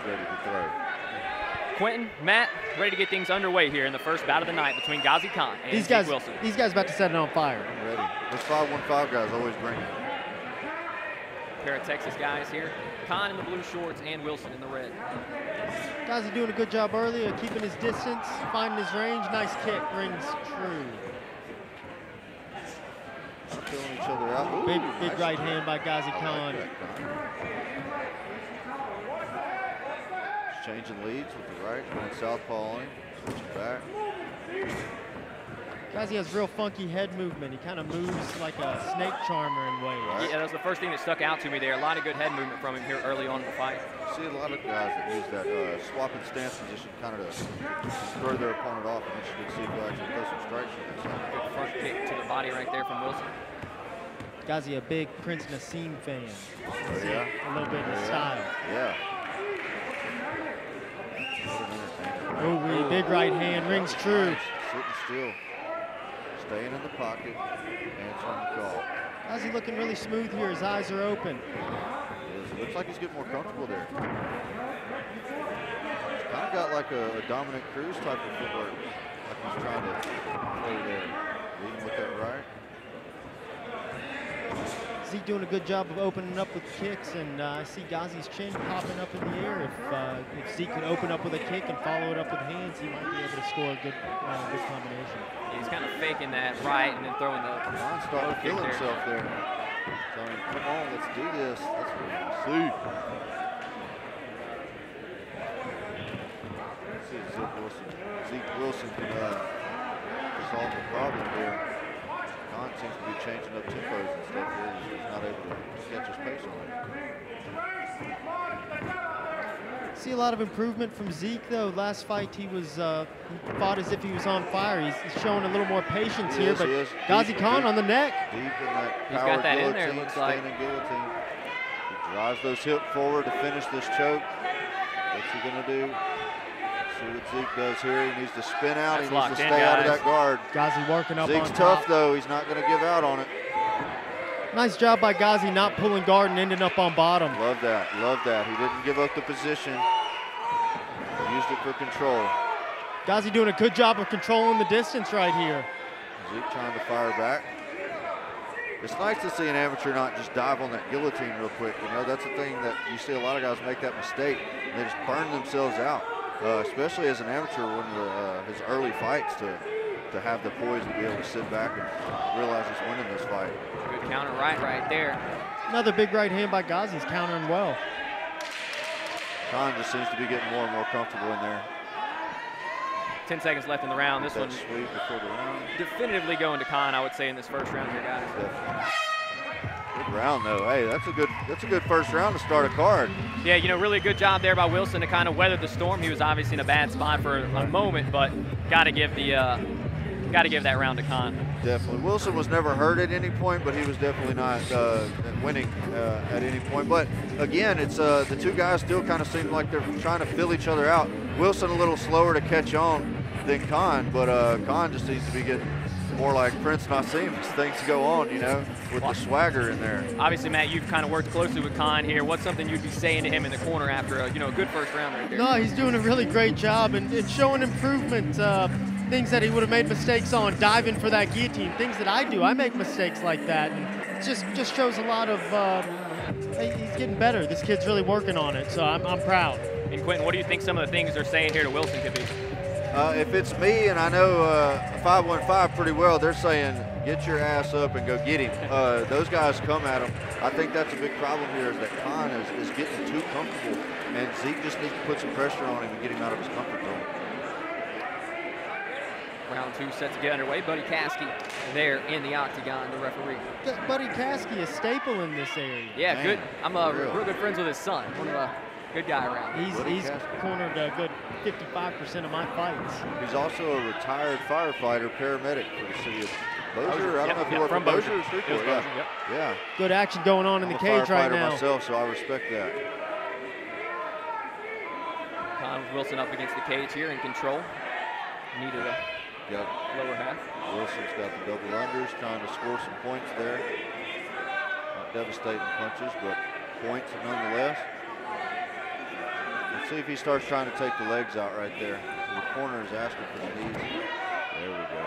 ready to throw. Quentin, Matt, ready to get things underway here in the first bout of the night between Ghazi Khan and Zeke Wilson. These guys about to set it on fire. I'm ready. Those 5-1-5 guys always bring it. Pair of Texas guys here. Khan in the blue shorts and Wilson in the red. Ghazi doing a good job early of keeping his distance, finding his range. Nice kick, rings true. Filling each other out. Ooh, big nice right hand by Ghazi Khan. Changing leads with the right, going southpaw on him, switching back. Ghazi has real funky head movement. He kind of moves like a snake charmer in ways. Right. Yeah, that was the first thing that stuck out to me there. A lot of good head movement from him here early on in the fight. You see a lot of guys that use that swapping stance position kind of to throw their opponent off. I'm interested to see if they'll actually throw some strikes from this side. Good front kick to the body right there from Wilson. Ghazi, a big Prince Nassim fan. Oh, yeah? A little bit of style. Yeah. Oh, big right hand, rings true. Nice. Sitting still. Staying in the pocket, answering the call. Ghazi looking really smooth here. His eyes are open. It looks like he's getting more comfortable there. He's kind of got like a Dominic Cruz type of footwork, like he's trying to play there. Leading with that right. Zeke doing a good job of opening up with kicks, and I see Ghazi's chin popping up in the air. If Zeke could open up with a kick and follow it up with hands, he might be able to score a good combination. He's kind of faking that right and then throwing the starting to feel himself there. Telling him, come on, let's do this. That's what we see. Let's see if Zeke Wilson can solve the problem here. Khan seems to be changing up tempos and stuff here. He's not able to catch his pace on it. See a lot of improvement from Zeke, though. Last fight, he was he fought as if he was on fire. He's showing a little more patience here, but Ghazi Khan on the neck. Deep in that He's got that in there, it looks like. Standing guillotine. He drives those hips forward to finish this choke. What's he gonna do? See what Zeke does here. He needs to spin out. He needs to stay out of that guard. Ghazi working up on top. Zeke's tough, though. He's not going to give out on it. Nice job by Ghazi not pulling guard and ending up on bottom. Love that. Love that. He didn't give up the position. Used it for control. Ghazi doing a good job of controlling the distance right here. Zeke trying to fire back. It's nice to see an amateur not just dive on that guillotine real quick. You know, that's the thing that you see a lot of guys make that mistake. They just burn themselves out. Especially as an amateur, one of his early fights, to have the poise to be able to sit back and realize he's winning this fight. Good counter right there. Another big right hand by Ghazi. He's countering well. Khan just seems to be getting more and more comfortable in there. 10 seconds left in the round. This one sweep before the round. Definitively going to Khan, I would say, in this first round here, guys. Definitely. Good round, though. Hey, that's a good first round to start a card. Yeah, you know, really good job there by Wilson to kind of weather the storm. He was obviously in a bad spot for a moment, but got to give that round to Khan. Definitely. Wilson was never hurt at any point, but he was definitely not winning at any point. But again, it's the two guys still kind of seem like they're trying to fill each other out. Wilson a little slower to catch on than Khan, but Khan just seems to be getting more like Prince Nassim as things go on, you know, with the swagger in there. Obviously, Matt, you've kind of worked closely with Khan here. What's something you'd be saying to him in the corner after a good first round right there? No, he's doing a really great job, and it's showing improvement. Things that he would have made mistakes on, diving for that guillotine, things that I do. I make mistakes like that, and it just shows a lot of, he's getting better. This kid's really working on it, so I'm proud. And Quentin, what do you think some of the things they're saying here to Wilson could be? If it's me, and I know 515 pretty well, they're saying, get your ass up and go get him. Those guys come at him. I think that's a big problem here is that Khan is getting too comfortable, and Zeke just needs to put some pressure on him and get him out of his comfort zone. Round two set to get underway. Buddy Caskey there in the octagon, the referee. Buddy Caskey, a staple in this area. Yeah, man, good. I'm real good friends with his son. One of the good guy around. He's cornered a good 55% of my fights. He's also a retired firefighter, paramedic for the city of Bossier. I don't know if he worked from Bossier or Shreveport. Yeah. Good action going on in the cage right now. I'm a firefighter myself, so I respect that. Khan Wilson up against the cage here in control. Needed a lower half. Wilson's got the double unders, trying to score some points there. Not devastating punches, but points nonetheless. Let's see if he starts trying to take the legs out right there. The corner is asking for the knees. There we go.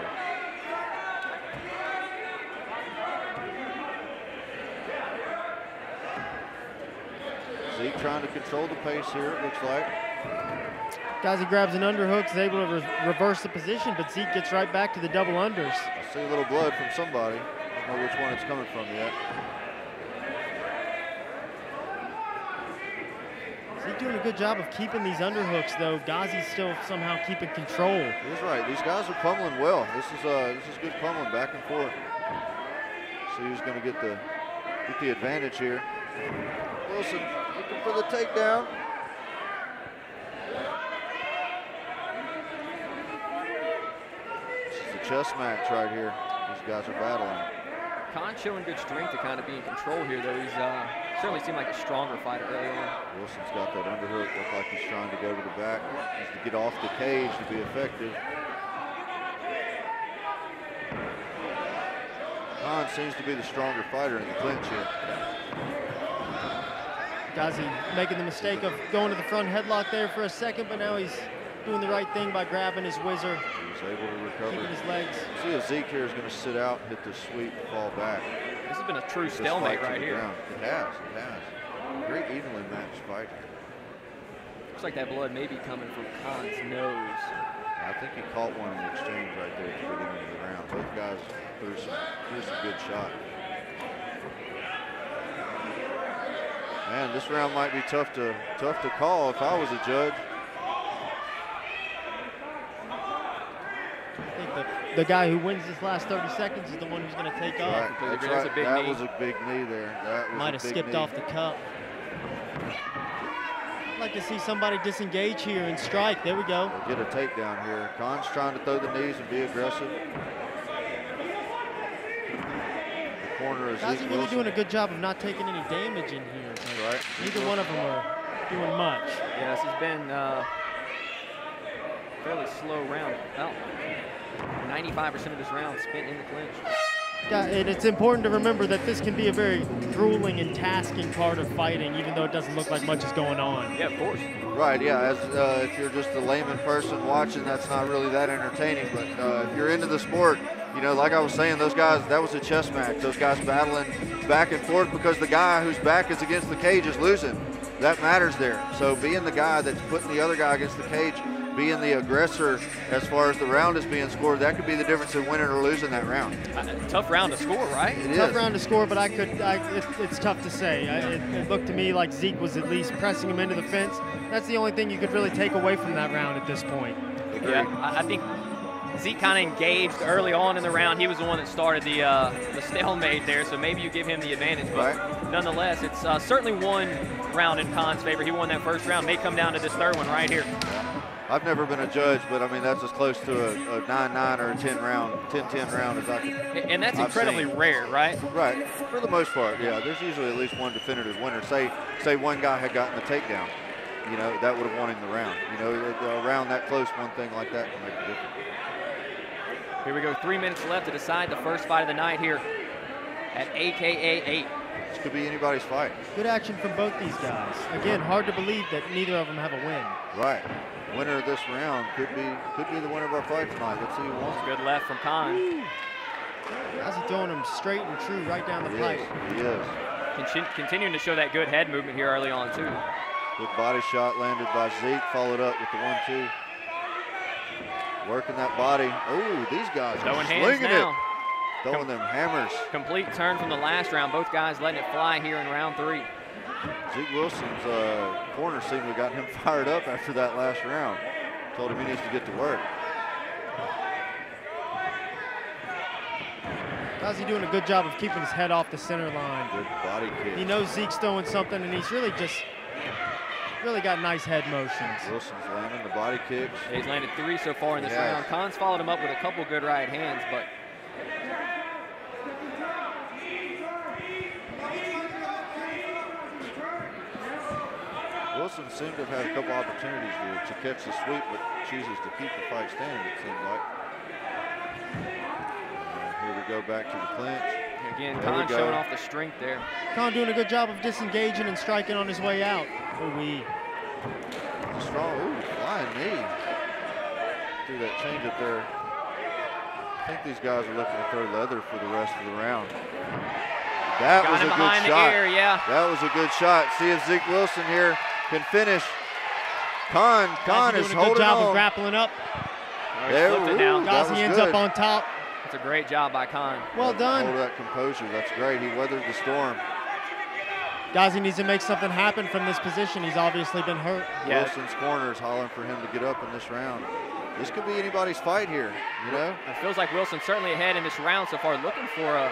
Zeke trying to control the pace here, it looks like. Ghazi grabs an underhook, is able to reverse the position, but Zeke gets right back to the double unders. I see a little blood from somebody. I don't know which one it's coming from yet. Zeke doing a good job of keeping these underhooks, though. Ghazi's still somehow keeping control. He's right. These guys are pummeling well. This is good pummeling back and forth. See who's going to get the advantage here. Wilson looking for the takedown. This is a chess match right here. These guys are battling. Khan showing good strength to kind of be in control here, though. He's certainly seemed like a stronger fighter early on. Wilson's got that underhook. Looks like he's trying to go to the back. Needs to get off the cage to be effective. Khan seems to be the stronger fighter in the clinch here. Ghazi making the mistake of going to the front headlock there for a second, but now he's doing the right thing by grabbing his whizzer. He's able to recover. Kicking his legs. See if Zeke here is going to sit out, hit the sweep, and fall back. This has been a true stalemate right here. Ground. It has. Very evenly matched fight. Looks like that blood may be coming from Khan's nose. I think he caught one in the exchange right there at the beginning of the round. Both guys threw some good shots. Man, this round might be tough to call if I was a judge. I think the guy who wins this last 30 seconds is the one who's going to take off. Right. That's right. That was a big knee there. That was might have skipped off the cup. I'd like to see somebody disengage here and strike. There we go. Get a takedown here. Khan's trying to throw the knees and be aggressive. The corner is Ghazi really doing a good job of not taking any damage in here. Right. Neither one of them are doing much. Yeah, this has been fairly slow round. Well, 95% of this round spent in the clinch. Yeah, and it's important to remember that this can be a very grueling and tasking part of fighting, even though it doesn't look like much is going on. Yeah, of course. Right, yeah, as if you're just a layman person watching, that's not really that entertaining, but if you're into the sport, you know, like I was saying, those guys, that was a chess match. Those guys battling back and forth because the guy whose back is against the cage is losing. That matters there. So being the guy that's putting the other guy against the cage, being the aggressor as far as the round is being scored, that could be the difference in winning or losing that round. Tough round to score, right? It Tough is. round to score, but it's tough to say. It looked to me like Zeke was at least pressing him into the fence. That's the only thing you could really take away from that round at this point. Yeah, I think Zeke kind of engaged early on in the round. He was the one that started the stalemate there, so maybe you give him the advantage. But nonetheless, it's certainly one round in Khan's favor. He won that first round. May come down to this third one right here. I've never been a judge, but I mean, that's as close to a 9-9 or a 10-10 round as I can. And that's incredibly rare, right? Right, for the most part, yeah. There's usually at least one definitive winner. Say one guy had gotten a takedown, you know, that would have won him the round. You know, a round that close, one thing like that can make a difference. Here we go, 3 minutes left to decide the first fight of the night here at AKA 8. This could be anybody's fight. Good action from both these guys. Again, hard to believe that neither of them have a win. Right. Winner of this round could be the winner of our fight tonight. Let's see who wins. Good left from Khan. How's he throwing him straight and true right down the pipe? He is. Continuing to show that good head movement here early on, too. Good body shot landed by Zeke, followed up with the 1-2. Working that body. Oh, these guys are slinging it. Throwing them hammers. Complete turn from the last round. Both guys letting it fly here in round 3. Zeke Wilson's corner seemed to have got him fired up after that last round. Told him he needs to get to work. How's he doing a good job of keeping his head off the center line? Good body kick. He knows Zeke's throwing something, and he's really got nice head motions. Wilson's landing the body kicks. Yeah, he's landed 3 so far in this round. Khan's followed him up with a couple good right hands, but Wilson seemed to have had a couple opportunities to catch the sweep, but chooses to keep the fight standing, it seems like. Here we go back to the clinch. Again, Khan showing off the strength there. Khan doing a good job of disengaging and striking on his way out. Strong, ooh, flying knee. Do that change up there. I think these guys are looking to throw leather for the rest of the round. That was a good shot. Yeah. That was a good shot. See if Zeke Wilson here can finish. Khan is holding on. Doing a good job of grappling up. There, Ghazi ends up on top. That's a great job by Khan. Well done. Hold that composure. That's great. He weathered the storm. Ghazi needs to make something happen from this position. He's obviously been hurt. Yeah. Wilson's corner is hollering for him to get up in this round. This could be anybody's fight here, you know? It feels like Wilson's certainly ahead in this round so far, looking for a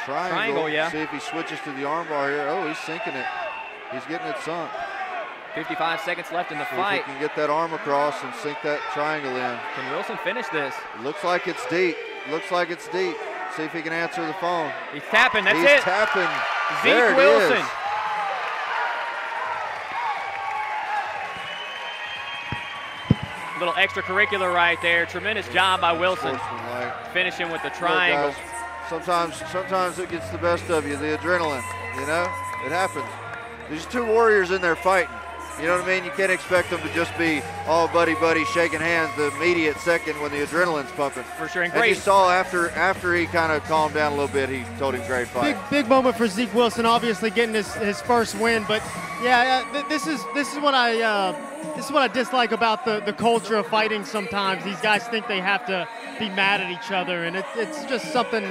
triangle. Yeah. See if he switches to the armbar here. Oh, he's sinking it. He's getting it sunk. 55 seconds left in the fight. If he can get that arm across and sink that triangle in. Can Wilson finish this? Looks like it's deep. Looks like it's deep. See if he can answer the phone. He's tapping. That's it. He's tapping. Zeke Wilson. Little extracurricular right there. Tremendous job by Wilson. Finishing with the triangle. Look, guys, sometimes it gets the best of you, the adrenaline, you know? It happens. There's two warriors in there fighting. You know what I mean? You can't expect them to just be all buddy-buddy shaking hands the immediate second when the adrenaline's pumping. For sure. And you saw after he kind of calmed down a little bit, he told him great fight. Big moment for Zeke Wilson, obviously getting his first win. But yeah, this is what I dislike about the culture of fighting. Sometimes these guys think they have to be mad at each other, and it's just something.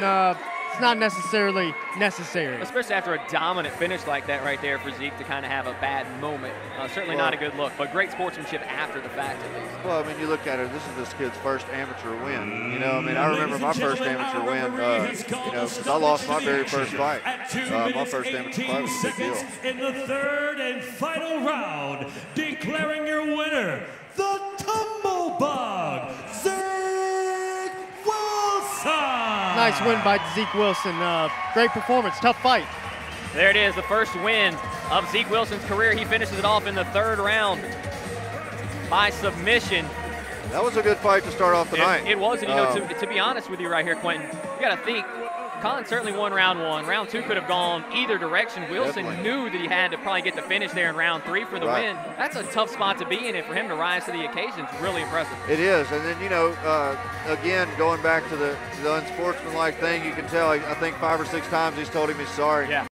It's not necessarily necessary. Especially after a dominant finish like that right there for Zeke to kind of have a bad moment. Certainly not a good look, but great sportsmanship after the fact at least. Well, I mean, you look at it, this is this kid's first amateur win. You know, I mean, I remember my first amateur win, you know, because I lost my very first fight. My first amateur fight was a big deal. In the third and final round, declaring your winner, the Tumble Bug, Zeke Wilson. Nice win by Zeke Wilson. Great performance, tough fight. There it is, the first win of Zeke Wilson's career. He finishes it off in the third round by submission. That was a good fight to start off the night. It was, and you know, to be honest with you right here, Quentin, you got to think, Colin certainly won round one. Round two could have gone either direction. Wilson knew that he had to probably get the finish there in round three for the win. That's a tough spot to be in, and for him to rise to the occasion is really impressive. It is, and then, you know, again, going back to the unsportsmanlike thing, you can tell, I think 5 or 6 times he's told him he's sorry. Yeah.